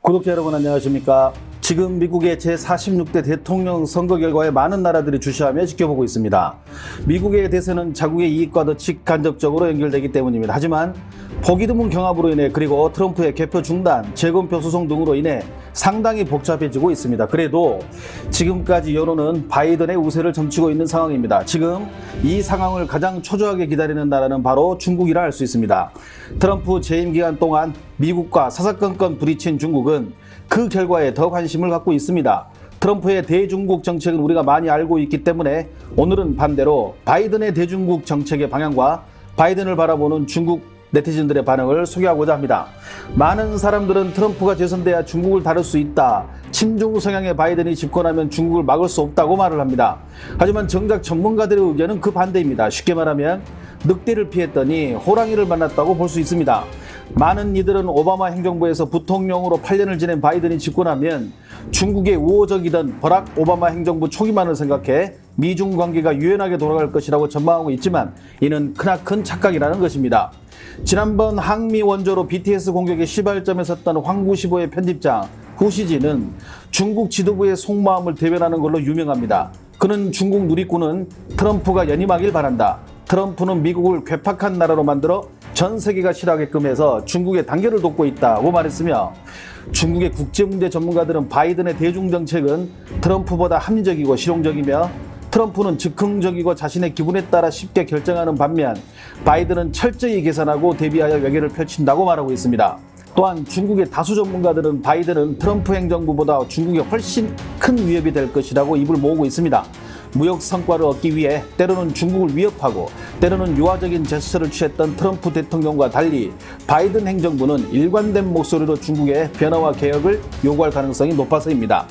구독자 여러분 안녕하십니까. 지금 미국의 제46대 대통령 선거 결과에 많은 나라들이 주시하며 지켜보고 있습니다. 미국의 대세는 자국의 이익과도 직간접적으로 연결되기 때문입니다. 하지만 보기 드문 경합으로 인해 그리고 트럼프의 개표 중단, 재검표 소송 등으로 인해 상당히 복잡해지고 있습니다. 그래도 지금까지 여론은 바이든의 우세를 점치고 있는 상황입니다. 지금 이 상황을 가장 초조하게 기다리는 나라는 바로 중국이라 할 수 있습니다. 트럼프 재임 기간 동안 미국과 사사건건 부딪힌 중국은 그 결과에 더 관심을 갖고 있습니다. 트럼프의 대중국 정책은 우리가 많이 알고 있기 때문에 오늘은 반대로 바이든의 대중국 정책의 방향과 바이든을 바라보는 중국 네티즌들의 반응을 소개하고자 합니다. 많은 사람들은 트럼프가 재선돼야 중국을 다룰 수 있다. 친중국 성향의 바이든이 집권하면 중국을 막을 수 없다고 말을 합니다. 하지만 정작 전문가들의 의견은 그 반대입니다. 쉽게 말하면 늑대를 피했더니 호랑이를 만났다고 볼 수 있습니다. 많은 이들은 오바마 행정부에서 부통령으로 8년을 지낸 바이든이 집권하면 중국의 우호적이던 버락 오바마 행정부 초기만을 생각해 미중 관계가 유연하게 돌아갈 것이라고 전망하고 있지만 이는 크나큰 착각이라는 것입니다. 지난번 항미 원조로 BTS 공격의 시발점에 섰던 황구시보의 편집장 후시진은 중국 지도부의 속마음을 대변하는 걸로 유명합니다. 그는 중국 누리꾼은 트럼프가 연임하길 바란다. 트럼프는 미국을 괴팍한 나라로 만들어 전 세계가 싫어하게끔 해서 중국의 단결을 돕고 있다고 말했으며 중국의 국제문제 전문가들은 바이든의 대중정책은 트럼프보다 합리적이고 실용적이며 트럼프는 즉흥적이고 자신의 기분에 따라 쉽게 결정하는 반면 바이든은 철저히 계산하고 대비하여 외교를 펼친다고 말하고 있습니다. 또한 중국의 다수 전문가들은 바이든은 트럼프 행정부보다 중국에 훨씬 큰 위협이 될 것이라고 입을 모으고 있습니다. 무역 성과를 얻기 위해 때로는 중국을 위협하고 때로는 유화적인 제스처를 취했던 트럼프 대통령과 달리 바이든 행정부는 일관된 목소리로 중국의 변화와 개혁을 요구할 가능성이 높아서입니다.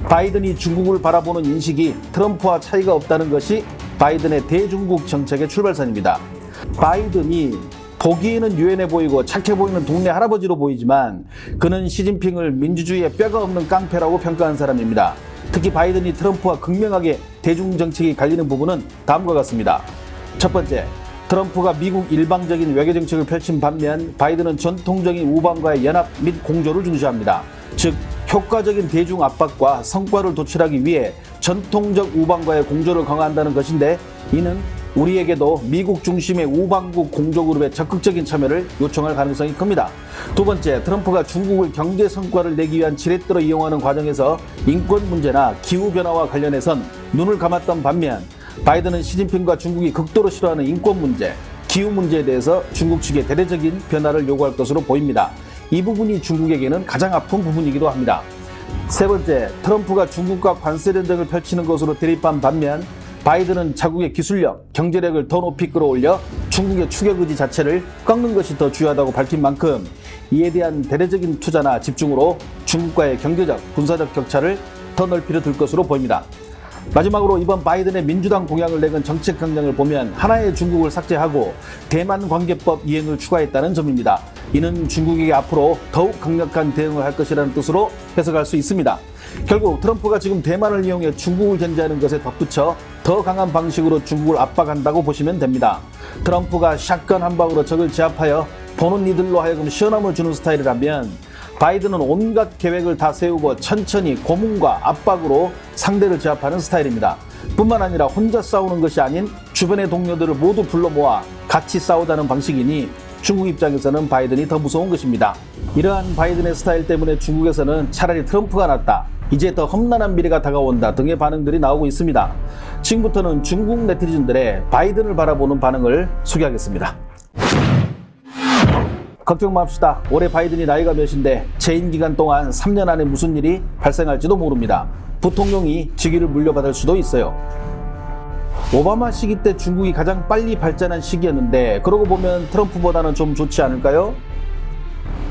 바이든이 중국을 바라보는 인식이 트럼프와 차이가 없다는 것이 바이든의 대중국 정책의 출발선입니다. 바이든이 보기에는 유연해 보이고 착해 보이는 동네 할아버지로 보이지만 그는 시진핑을 민주주의의 뼈가 없는 깡패라고 평가한 사람입니다. 특히 바이든이 트럼프와 극명하게 대중정책이 갈리는 부분은 다음과 같습니다. 첫 번째, 트럼프가 미국 일방적인 외교정책을 펼친 반면 바이든은 전통적인 우방과의 연합 및 공조를 중시합니다. 즉, 효과적인 대중 압박과 성과를 도출하기 위해 전통적 우방과의 공조를 강화한다는 것인데 이는 우리에게도 미국 중심의 우방국 공조그룹의 적극적인 참여를 요청할 가능성이 큽니다. 두 번째, 트럼프가 중국을 경제 성과를 내기 위한 지렛대로 이용하는 과정에서 인권 문제나 기후변화와 관련해선 눈을 감았던 반면 바이든은 시진핑과 중국이 극도로 싫어하는 인권 문제, 기후 문제에 대해서 중국 측에 대대적인 변화를 요구할 것으로 보입니다. 이 부분이 중국에게는 가장 아픈 부분이기도 합니다. 세 번째, 트럼프가 중국과 관세 전쟁을 펼치는 것으로 대립한 반면 바이든은 자국의 기술력, 경제력을 더 높이 끌어올려 중국의 추격 의지 자체를 꺾는 것이 더 중요하다고 밝힌 만큼 이에 대한 대대적인 투자나 집중으로 중국과의 경제적, 군사적 격차를 더 넓히려 들 것으로 보입니다. 마지막으로 이번 바이든의 민주당 공약을 내건 정책 강령을 보면 하나의 중국을 삭제하고 대만 관계법 이행을 추가했다는 점입니다. 이는 중국에게 앞으로 더욱 강력한 대응을 할 것이라는 뜻으로 해석할 수 있습니다. 결국 트럼프가 지금 대만을 이용해 중국을 견제하는 것에 덧붙여 더 강한 방식으로 중국을 압박한다고 보시면 됩니다. 트럼프가 샷건 한 방으로 적을 제압하여 보는 이들로 하여금 시원함을 주는 스타일이라면 바이든은 온갖 계획을 다 세우고 천천히 고문과 압박으로 상대를 제압하는 스타일입니다. 뿐만 아니라 혼자 싸우는 것이 아닌 주변의 동료들을 모두 불러 모아 같이 싸우자는 방식이니 중국 입장에서는 바이든이 더 무서운 것입니다. 이러한 바이든의 스타일 때문에 중국에서는 차라리 트럼프가 낫다, 이제 더 험난한 미래가 다가온다 등의 반응들이 나오고 있습니다. 지금부터는 중국 네티즌들의 바이든을 바라보는 반응을 소개하겠습니다. 걱정 맙시다. 올해 바이든이 나이가 몇인데 재임 기간 동안 3년 안에 무슨 일이 발생할지도 모릅니다. 부통령이 직위를 물려받을 수도 있어요. 오바마 시기 때 중국이 가장 빨리 발전한 시기였는데 그러고 보면 트럼프보다는 좀 좋지 않을까요?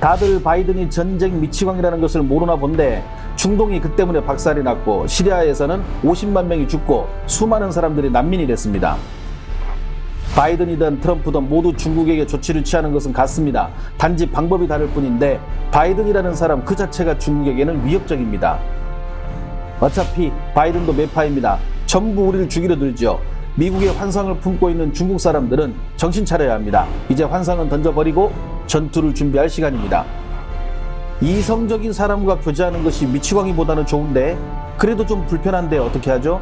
다들 바이든이 전쟁 미치광이라는 것을 모르나 본데 중동이 그 때문에 박살이 났고 시리아에서는 50만 명이 죽고 수많은 사람들이 난민이 됐습니다. 바이든이든 트럼프든 모두 중국에게 조치를 취하는 것은 같습니다. 단지 방법이 다를 뿐인데 바이든이라는 사람 그 자체가 중국에게는 위협적입니다. 어차피 바이든도 매파입니다. 전부 우리를 죽이려 들죠. 미국의 환상을 품고 있는 중국 사람들은 정신 차려야 합니다. 이제 환상은 던져버리고 전투를 준비할 시간입니다. 이성적인 사람과 교제하는 것이 미치광이보다는 좋은데 그래도 좀 불편한데 어떻게 하죠?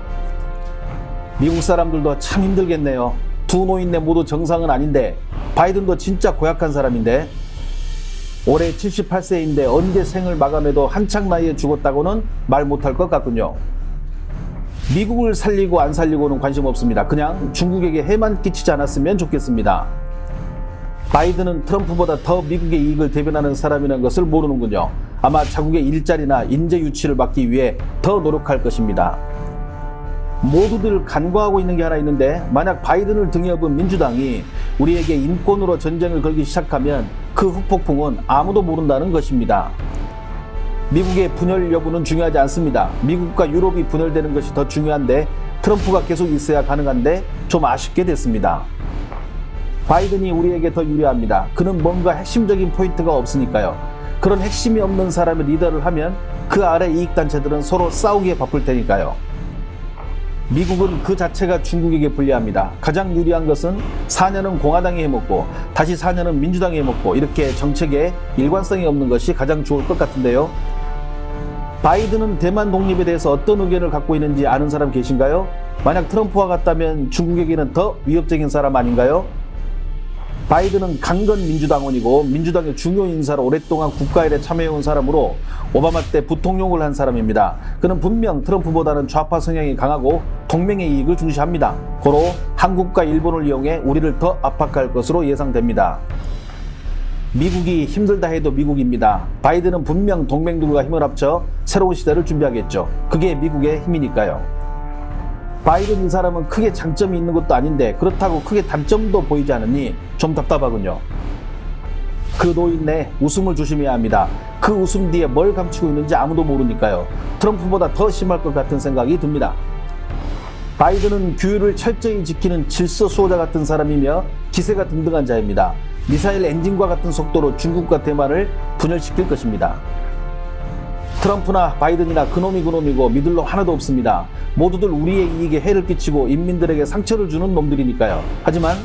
미국 사람들도 참 힘들겠네요. 두 노인네 모두 정상은 아닌데 바이든도 진짜 고약한 사람인데 올해 78세인데 언제 생을 마감해도 한창 나이에 죽었다고는 말 못할 것 같군요. 미국을 살리고 안 살리고는 관심 없습니다. 그냥 중국에게 해만 끼치지 않았으면 좋겠습니다. 바이든은 트럼프보다 더 미국의 이익을 대변하는 사람이라는 것을 모르는군요. 아마 자국의 일자리나 인재 유치를 막기 위해 더 노력할 것입니다. 모두들 간과하고 있는 게 하나 있는데 만약 바이든을 등에 업은 민주당이 우리에게 인권으로 전쟁을 걸기 시작하면 그 후폭풍은 아무도 모른다는 것입니다. 미국의 분열 여부는 중요하지 않습니다. 미국과 유럽이 분열되는 것이 더 중요한데 트럼프가 계속 있어야 가능한데 좀 아쉽게 됐습니다. 바이든이 우리에게 더 유리합니다. 그는 뭔가 핵심적인 포인트가 없으니까요. 그런 핵심이 없는 사람이 리더를 하면 그 아래 이익단체들은 서로 싸우기에 바쁠 테니까요. 미국은 그 자체가 중국에게 불리합니다. 가장 유리한 것은 4년은 공화당이 해먹고 다시 4년은 민주당이 해먹고 이렇게 정책에 일관성이 없는 것이 가장 좋을 것 같은데요. 바이든은 대만 독립에 대해서 어떤 의견을 갖고 있는지 아는 사람 계신가요? 만약 트럼프와 같다면 중국에게는 더 위협적인 사람 아닌가요? 바이든은 강건 민주당원이고 민주당의 중요 인사로 오랫동안 국가일에 참여해온 사람으로 오바마 때 부통령을 한 사람입니다. 그는 분명 트럼프보다는 좌파 성향이 강하고 동맹의 이익을 중시합니다. 고로 한국과 일본을 이용해 우리를 더 압박할 것으로 예상됩니다. 미국이 힘들다 해도 미국입니다. 바이든은 분명 동맹들과 힘을 합쳐 새로운 시대를 준비하겠죠. 그게 미국의 힘이니까요. 바이든 이 사람은 크게 장점이 있는 것도 아닌데 그렇다고 크게 단점도 보이지 않으니 좀 답답하군요. 그 노인네 웃음을 조심해야 합니다. 그 웃음 뒤에 뭘 감추고 있는지 아무도 모르니까요. 트럼프보다 더 심할 것 같은 생각이 듭니다. 바이든은 규율을 철저히 지키는 질서 수호자 같은 사람이며 기세가 등등한 자입니다. 미사일 엔진과 같은 속도로 중국과 대만을 분열시킬 것입니다. 트럼프나 바이든이나 그놈이고 믿을 놈 하나도 없습니다. 모두들 우리의 이익에 해를 끼치고 인민들에게 상처를 주는 놈들이니까요. 하지만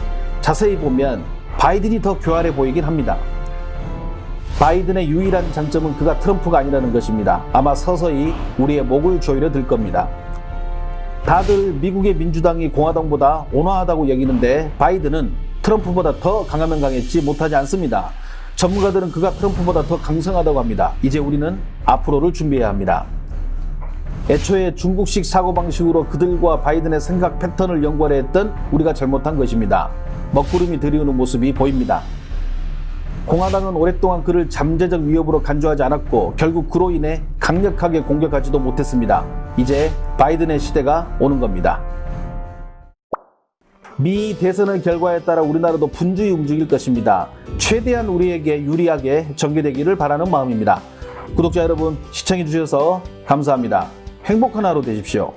자세히 보면 바이든이 더 교활해 보이긴 합니다. 바이든의 유일한 장점은 그가 트럼프가 아니라는 것입니다. 아마 서서히 우리의 목을 조이려 들 겁니다. 다들 미국의 민주당이 공화당보다 온화하다고 여기는데 바이든은 트럼프보다 더 강하면 강했지 못하지 않습니다. 전문가들은 그가 트럼프보다 더 강성하다고 합니다. 이제 우리는 앞으로를 준비해야 합니다. 애초에 중국식 사고방식으로 그들과 바이든의 생각 패턴을 연구하려 했던 우리가 잘못한 것입니다. 먹구름이 들이우는 모습이 보입니다. 공화당은 오랫동안 그를 잠재적 위협으로 간주하지 않았고 결국 그로 인해 강력하게 공격하지도 못했습니다. 이제 바이든의 시대가 오는 겁니다. 미 대선의 결과에 따라 우리나라도 분주히 움직일 것입니다. 최대한 우리에게 유리하게 전개되기를 바라는 마음입니다. 구독자 여러분 시청해 주셔서 감사합니다. 행복한 하루 되십시오.